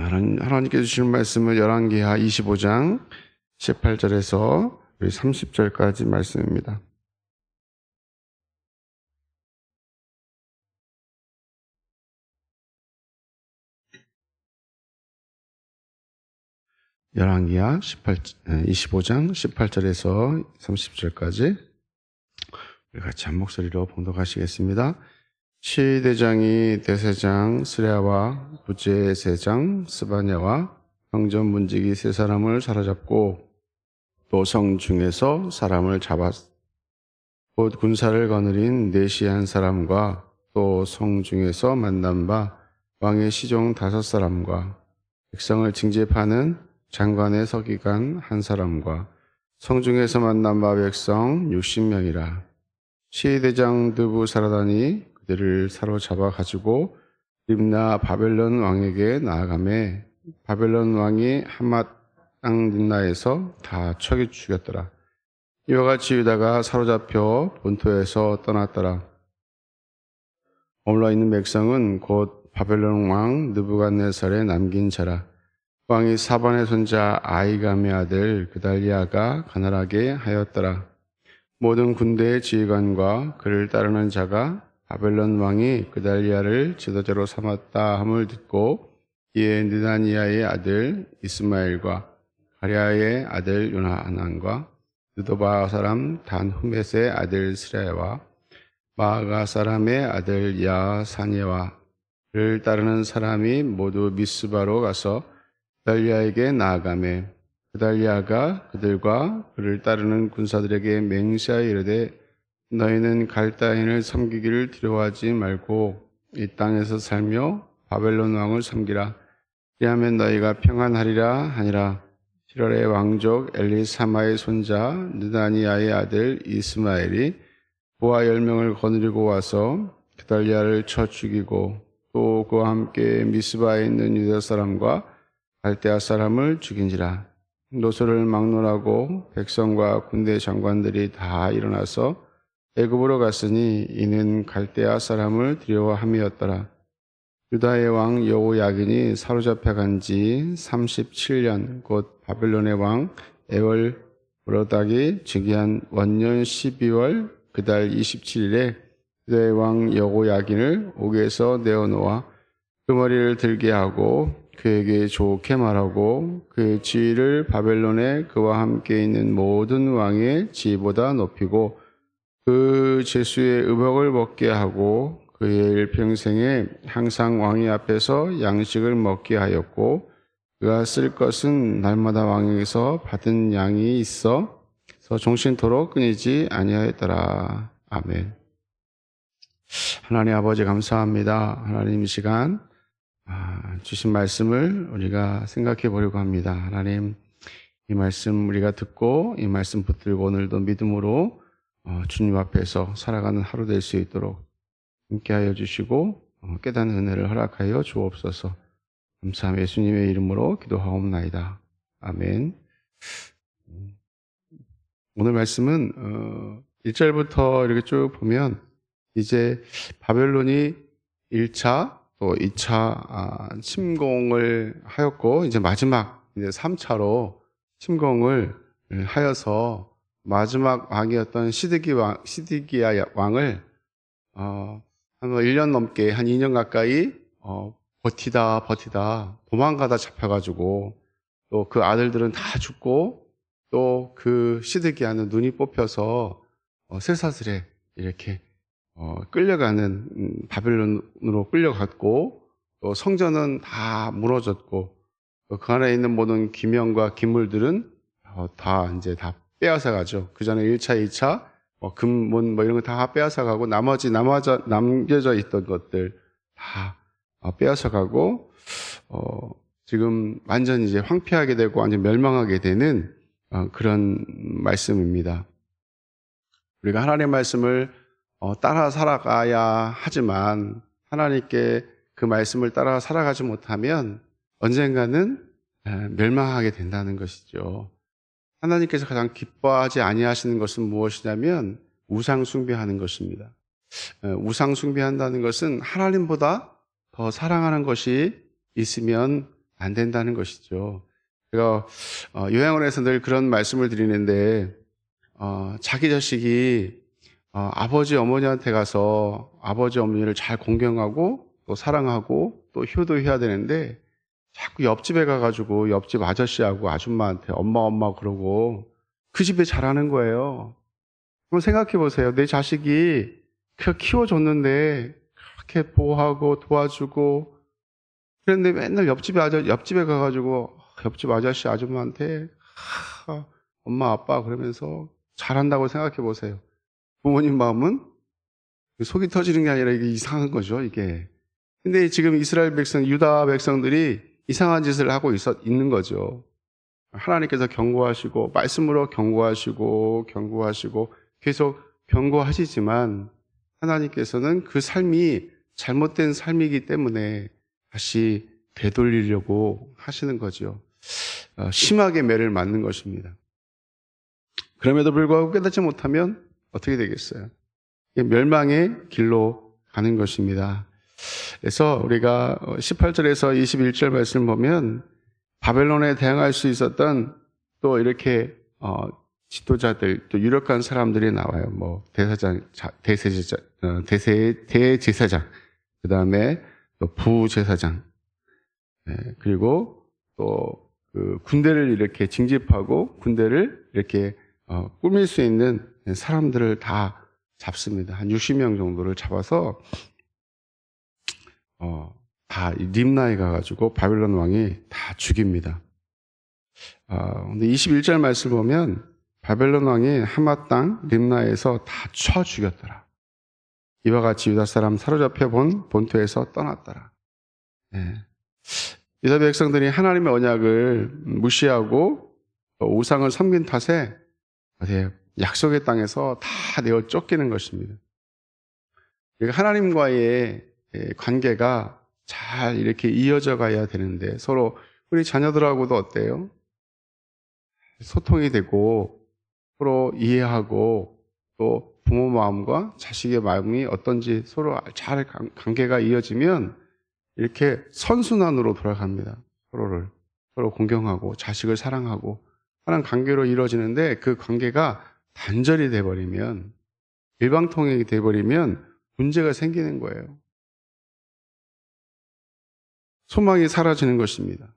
하나님께서 주신 말씀은 열왕기하 25장 18절에서 30절까지 말씀입니다. 열왕기하 25장 18절에서 30절까지 우리 같이 한 목소리로 봉독하시겠습니다. 시대장이 대세장 스레아와 부제세장 스바냐와 성전 문지기 세 사람을 사로잡고 또 성 중에서 사람을 잡았. 곧 군사를 거느린 네시 한 사람과 또 성 중에서 만난 바 왕의 시종 5사람과 백성을 징집하는 장관의 서기관 한 사람과 성 중에서 만난 바 백성 60명이라. 시대장 느부사라단이 그들을 사로잡아 가지고 립나 바벨론 왕에게 나아가매 바벨론 왕이 하맛 땅 립나에서 다 쳐 죽였더라. 이와 같이 유다가 사로잡혀 본토에서 떠났더라. 머물러 있는 백성은 곧 바벨론 왕 느부갓네살에 남긴 자라. 왕이 사반의 손자 아이감의 아들 그달리아가 가난하게 하였더라. 모든 군대의 지휘관과 그를 따르는 자가 바벨론 왕이 그달리아를 지도자로 삼았다 함을 듣고 이에 느다니아의 아들 이스마엘과 가랴의 아들 요나한과 느도바 사람 단후мет의 아들 스레와 마아가 사람의 아들 야사니와 그를 따르는 사람이 모두 미스바로 가서 그달리아에게 나아가매 그달리아가 그들과 그를 따르는 군사들에게 맹세하여 이르되 너희는 갈대인을 섬기기를 두려워하지 말고 이 땅에서 살며 바벨론 왕을 섬기라. 그리하면 너희가 평안하리라 하니라. 7월에 왕족 엘리사마의 손자 느다니아의 아들 이스마엘이 부하 10명을 거느리고 와서 그달리아를 쳐 죽이고 또 그와 함께 미스바에 있는 유다 사람과 갈대아 사람을 죽인지라. 노소를 막론하고 백성과 군대 장관들이 다 일어나서 애굽으로 갔으니 이는 갈대아 사람을 두려워함이었더라. 유다의 왕 여호야긴이 사로잡혀 간 지 37년 곧 바벨론의 왕 에월 브로닥이 즉위한 원년 12월 그달 27일에 유다의 왕 여호야긴을 옥에서 내어놓아 그 머리를 들게 하고 그에게 좋게 말하고 그의 지위를 바벨론에 그와 함께 있는 모든 왕의 지위보다 높이고 그 제수의 의복을 먹게 하고 그의 일평생에 항상 왕의 앞에서 양식을 먹게 하였고 그가 쓸 것은 날마다 왕에게서 받은 양이 있어 종신토록 끊이지 아니하였더라. 아멘. 하나님 아버지 감사합니다. 하나님 이 시간 주신 말씀을 우리가 생각해 보려고 합니다. 하나님 이 말씀 우리가 듣고 이 말씀 붙들고 오늘도 믿음으로 주님 앞에서 살아가는 하루 될 수 있도록 함께하여 주시고 깨닫는 은혜를 허락하여 주옵소서. 감사하며 예수님의 이름으로 기도하옵나이다. 아멘. 오늘 말씀은 1절부터 이렇게 쭉 보면 이제 바벨론이 1차 또 2차 침공을 하였고 이제 마지막 이제 3차로 침공을 하여서 마지막 왕이었던 시드기야 왕을 한 1년 넘게 한 2년 가까이 버티다 도망가다 잡혀가지고 또 그 아들들은 다 죽고 또 그 시드기야는 눈이 뽑혀서 쇠사슬에 이렇게 끌려가는 바벨론으로 끌려갔고 또 성전은 다 무너졌고 또 그 안에 있는 모든 기명과 기물들은 다 빼앗아 가죠. 그 전에 1차, 2차 금문 이런 거 다 빼앗아 가고 나머지 남겨져 있던 것들 다 빼앗아 가고 지금 완전히 이제 황폐하게 되고 완전 멸망하게 되는 그런 말씀입니다. 우리가 하나님의 말씀을 따라 살아가야 하지만 하나님께 그 말씀을 따라 살아가지 못하면 언젠가는 멸망하게 된다는 것이죠. 하나님께서 가장 기뻐하지 아니하시는 것은 무엇이냐면 우상 숭배하는 것입니다. 우상 숭배한다는 것은 하나님보다 더 사랑하는 것이 있으면 안 된다는 것이죠. 제가 요양원에서 늘 그런 말씀을 드리는데 자기 자식이 아버지 어머니한테 가서 아버지 어머니를 잘 공경하고 또 사랑하고 또 효도해야 되는데 자꾸 옆집에 가가지고 옆집 아저씨하고 아줌마한테 엄마 그러고 그 집에 잘하는 거예요. 한번 생각해 보세요. 내 자식이 그 키워줬는데 그렇게 보호하고 도와주고 그런데 맨날 옆집에 가가지고 옆집 아저씨 아줌마한테 엄마 아빠 그러면서 잘한다고 생각해 보세요. 부모님 마음은 속이 터지는 게 아니라 이게 이상한 거죠, 이게. 근데 지금 이스라엘 백성, 유다 백성들이 이상한 짓을 하고 있는 거죠. 하나님께서 경고하시고, 말씀으로 경고하시고, 계속 경고하시지만, 하나님께서는 그 삶이 잘못된 삶이기 때문에 다시 되돌리려고 하시는 거죠. 심하게 매를 맞는 것입니다. 그럼에도 불구하고 깨닫지 못하면 어떻게 되겠어요? 멸망의 길로 가는 것입니다. 그래서 우리가 18절에서 21절 말씀을 보면 바벨론에 대항할 수 있었던 또 이렇게 지도자들, 또 유력한 사람들이 나와요. 뭐 대제사장, 그 다음에 또 부제사장, 그리고 또 그 군대를 이렇게 징집하고 군대를 이렇게 꾸밀 수 있는 사람들을 다 잡습니다. 한 60명 정도를 잡아서 다 림나에 가가지고 바벨론 왕이 다 죽입니다. 근데 21절 말씀 보면 바벨론 왕이 하맛 땅 림나에서 다 쳐 죽였더라. 이와 같이 유다 사람 사로잡혀 본 본토에서 떠났더라. 유다 백성들이 하나님의 언약을 무시하고 우상을 섬긴 탓에 약속의 땅에서 다 내어 쫓기는 것입니다. 하나님과의 관계가 잘 이렇게 이어져 가야 되는데 서로 우리 자녀들하고도 어때요? 소통이 되고 서로 이해하고 또 부모 마음과 자식의 마음이 어떤지 서로 잘 관계가 이어지면 이렇게 선순환으로 돌아갑니다. 서로 공경하고 자식을 사랑하고 하는 관계로 이루어지는데 그 관계가 단절이 돼버리면 일방통행이 돼버리면 문제가 생기는 거예요. 소망이 사라지는 것입니다.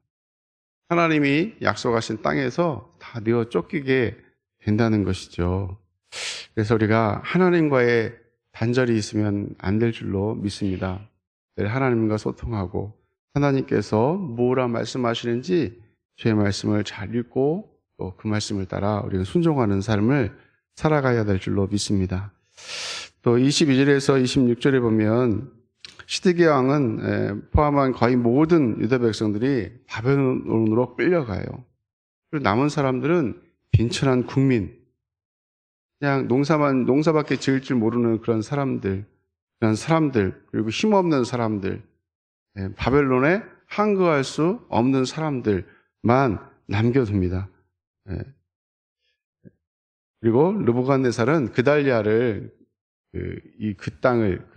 하나님이 약속하신 땅에서 다 내어 쫓기게 된다는 것이죠. 그래서 우리가 하나님과의 단절이 있으면 안 될 줄로 믿습니다. 늘 하나님과 소통하고 하나님께서 뭐라 말씀하시는지 주의 말씀을 잘 읽고 또 그 말씀을 따라 우리가 순종하는 삶을 살아가야 될 줄로 믿습니다. 또 22절에서 26절에 보면 시드기야 왕은 포함한 거의 모든 유다 백성들이 바벨론으로 끌려가요. 그리고 남은 사람들은 빈천한 국민, 그냥 농사밖에 지을 줄 모르는 그런 사람들, 그리고 힘없는 사람들, 바벨론에 항거할 수 없는 사람들만 남겨둡니다. 그리고 르부갓네살은 그달리아를 그 땅을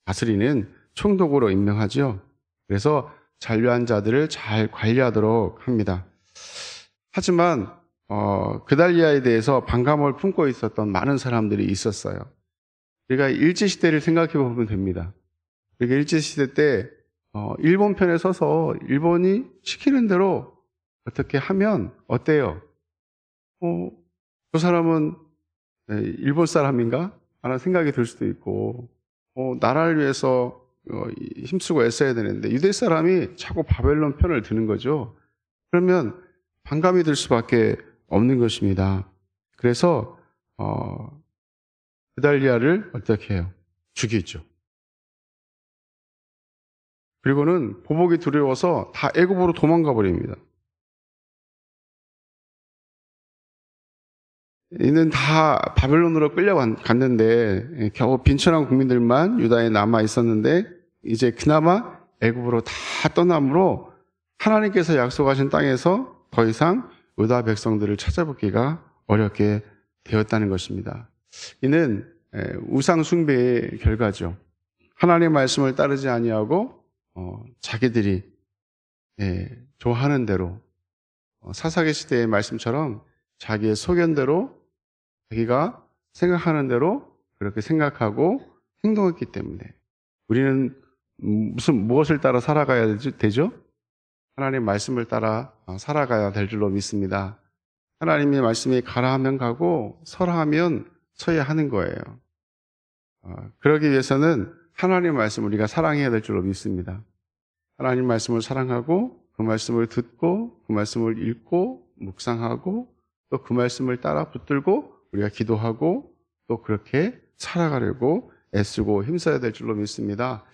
다스리는 총독으로 임명하죠. 그래서 잔류한 자들을 잘 관리하도록 합니다. 하지만 그달리아에 대해서 반감을 품고 있었던 많은 사람들이 있었어요. 우리가 일제시대를 생각해 보면 됩니다. 그러니까 일제시대 때 일본 편에 서서 일본이 시키는 대로 어떻게 하면 어때요? 저 사람은 일본 사람인가? 라는 생각이 들 수도 있고 나라를 위해서 힘쓰고 애써야 되는데 유대 사람이 자꾸 바벨론 편을 드는 거죠. 그러면 반감이 들 수밖에 없는 것입니다. 그래서 그달리아를 어떻게 해요? 죽이죠. 그리고는 보복이 두려워서 다 애굽으로 도망가 버립니다. 이는 다 바벨론으로 끌려갔는데 겨우 빈천한 국민들만 유다에 남아 있었는데 이제 그나마 애굽으로 다 떠남으로 하나님께서 약속하신 땅에서 더 이상 유다 백성들을 찾아보기가 어렵게 되었다는 것입니다. 이는 우상 숭배의 결과죠. 하나님의 말씀을 따르지 아니하고 자기들이 좋아하는 대로 사사기 시대의 말씀처럼 자기의 소견대로 자기가 생각하는 대로 그렇게 생각하고 행동했기 때문에 우리는 무엇을 따라 살아가야 되죠? 하나님 말씀을 따라 살아가야 될 줄로 믿습니다. 하나님의 말씀이 가라 하면 가고 서라 하면 서야 하는 거예요. 그러기 위해서는 하나님의 말씀을 우리가 사랑해야 될 줄로 믿습니다. 하나님 말씀을 사랑하고 그 말씀을 듣고 그 말씀을 읽고 묵상하고 또 그 말씀을 따라 붙들고 우리가 기도하고 또 그렇게 살아가려고 애쓰고 힘써야 될 줄로 믿습니다.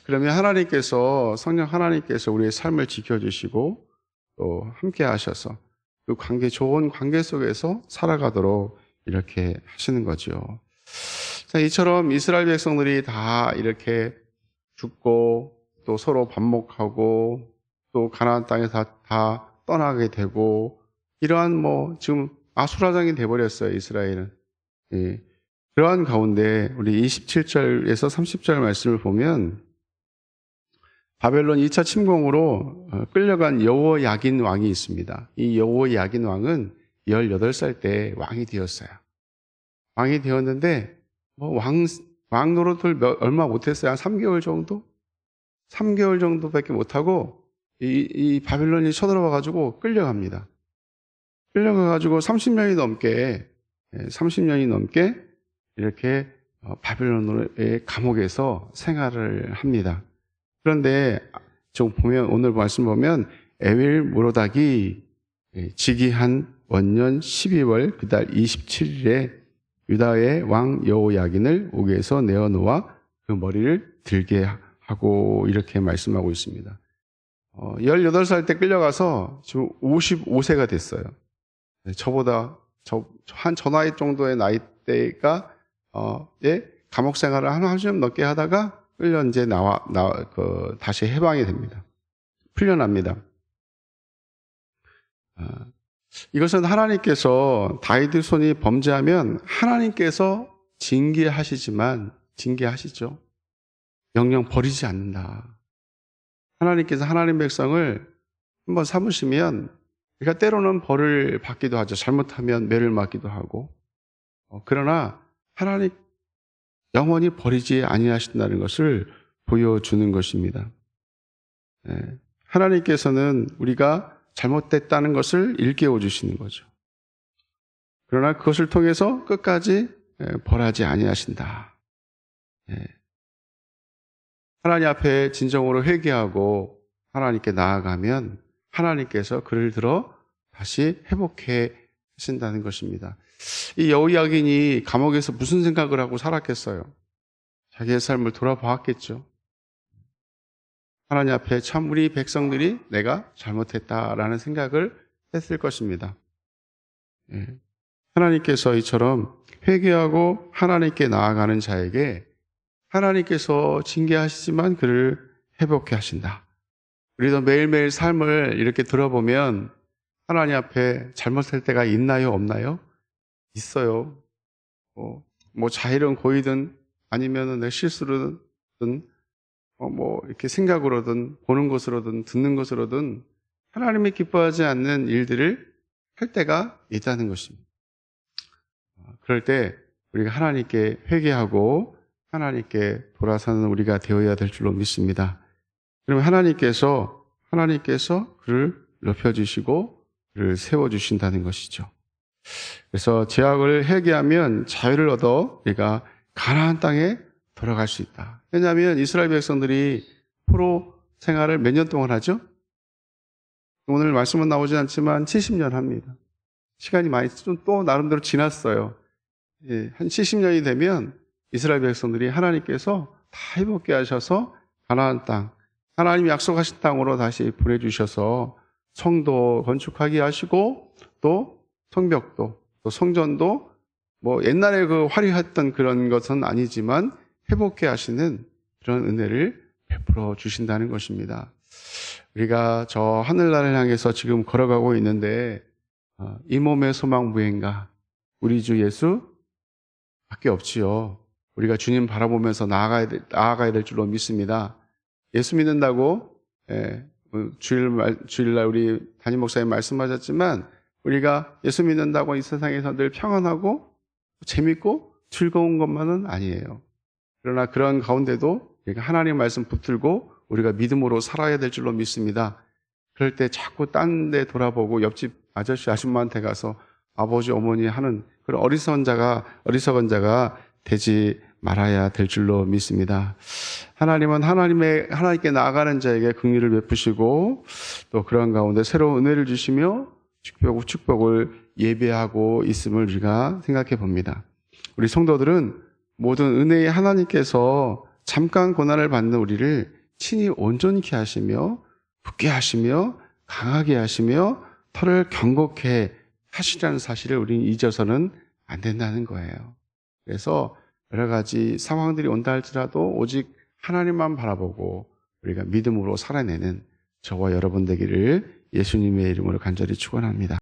그러면 하나님께서 성령 하나님께서 우리의 삶을 지켜주시고 또 함께 하셔서 그 좋은 관계 속에서 살아가도록 이렇게 하시는 거죠. 자, 이처럼 이스라엘 백성들이 다 이렇게 죽고 또 서로 반목하고 또 가나안 땅에서 다 떠나게 되고 이러한 지금 아수라장이 돼버렸어요, 이스라엘은. 그러한 가운데 우리 27절에서 30절 말씀을 보면 바벨론 2차 침공으로 끌려간 여호야긴 왕이 있습니다. 이 여호야긴 왕은 18살 때 왕이 되었어요. 왕이 되었는데 왕 노릇을 얼마 못했어요. 한 3개월 정도? 3개월 정도밖에 못하고 이 바벨론이 쳐들어와가지고 끌려갑니다. 끌려가가지고 30년이 넘게 이렇게 바벨론의 감옥에서 생활을 합니다. 그런데 오늘 말씀 보면 에윌 모로닥이 즉위한 원년 12월 그달 27일에 유다의 왕 여호야긴을 옥에서 내어놓아 그 머리를 들게 하고 이렇게 말씀하고 있습니다. 18살 때 끌려가서 지금 55세가 됐어요. 저보다 저 나이 정도의 나이대가 감옥 생활을 한 좀 넘게 하다가 끌려 이제 다시 해방이 됩니다. 풀려납니다. 이것은 하나님께서 다윗의 손이 범죄하면 하나님께서 징계하시죠. 영영 버리지 않는다. 하나님께서 하나님 백성을 한번 삼으시면 그러니까 때로는 벌을 받기도 하죠. 잘못하면 매를 맞기도 하고. 그러나 하나님 영원히 버리지 아니하신다는 것을 보여주는 것입니다. 하나님께서는 우리가 잘못됐다는 것을 일깨워 주시는 거죠. 그러나 그것을 통해서 끝까지 벌하지 아니하신다. 하나님 앞에 진정으로 회개하고 하나님께 나아가면 하나님께서 그를 들어 다시 회복해 하신다는 것입니다. 이 여호야긴이 감옥에서 무슨 생각을 하고 살았겠어요? 자기의 삶을 돌아보았겠죠. 하나님 앞에 참 우리 백성들이 내가 잘못했다라는 생각을 했을 것입니다. 하나님께서 이처럼 회개하고 하나님께 나아가는 자에게 하나님께서 징계하시지만 그를 회복해 하신다. 우리도 매일매일 삶을 이렇게 들어보면 하나님 앞에 잘못할 때가 있나요? 없나요? 있어요. 자일은 고이든 아니면 내 실수로든 이렇게 생각으로든 보는 것으로든 듣는 것으로든 하나님이 기뻐하지 않는 일들을 할 때가 있다는 것입니다. 그럴 때 우리가 하나님께 회개하고 하나님께 돌아서는 우리가 되어야 될 줄로 믿습니다. 그러면 하나님께서 그를 높여주시고 그를 세워주신다는 것이죠. 그래서 죄악을 회개하면 자유를 얻어 우리가 가나안 땅에 돌아갈 수 있다. 왜냐하면 이스라엘 백성들이 포로 생활을 몇 년 동안 하죠? 오늘 말씀은 나오지 않지만 70년 합니다. 시간이 많이 또 나름대로 지났어요. 한 70년이 되면 이스라엘 백성들이 하나님께서 다 회복게 하셔서 가나안 땅, 하나님이 약속하신 땅으로 다시 보내주셔서 성도 건축하게 하시고 또 성벽도 또 성전도 옛날에 그 화려했던 그런 것은 아니지만 회복해 하시는 그런 은혜를 베풀어 주신다는 것입니다. 우리가 저 하늘나라를 향해서 지금 걸어가고 있는데 이 몸의 소망 무엇인가? 우리 주 예수 밖에 없지요. 우리가 주님 바라보면서 나아가야 될 줄로 믿습니다. 예수 믿는다고 주일날 우리 담임 목사님 말씀하셨지만 우리가 예수 믿는다고 이 세상에서 늘 평안하고 재밌고 즐거운 것만은 아니에요. 그러나 그런 가운데도 하나님 말씀 붙들고 우리가 믿음으로 살아야 될 줄로 믿습니다. 그럴 때 자꾸 딴 데 돌아보고 옆집 아저씨 아줌마한테 가서 아버지 어머니 하는 그런 어리석은 자가 되지 말아야 될 줄로 믿습니다. 하나님은 하나님께 나아가는 자에게 긍휼을 베푸시고 또 그런 가운데 새로운 은혜를 주시며 축복을 예배하고 있음을 우리가 생각해 봅니다. 우리 성도들은 모든 은혜의 하나님께서 잠깐 고난을 받는 우리를 친히 온전케 하시며 붙게 하시며 강하게 하시며 털을 견고케 하시라는 사실을 우리는 잊어서는 안 된다는 거예요. 그래서 여러 가지 상황들이 온다 할지라도 오직 하나님만 바라보고 우리가 믿음으로 살아내는 저와 여러분 되기를 예수님의 이름으로 간절히 축원합니다.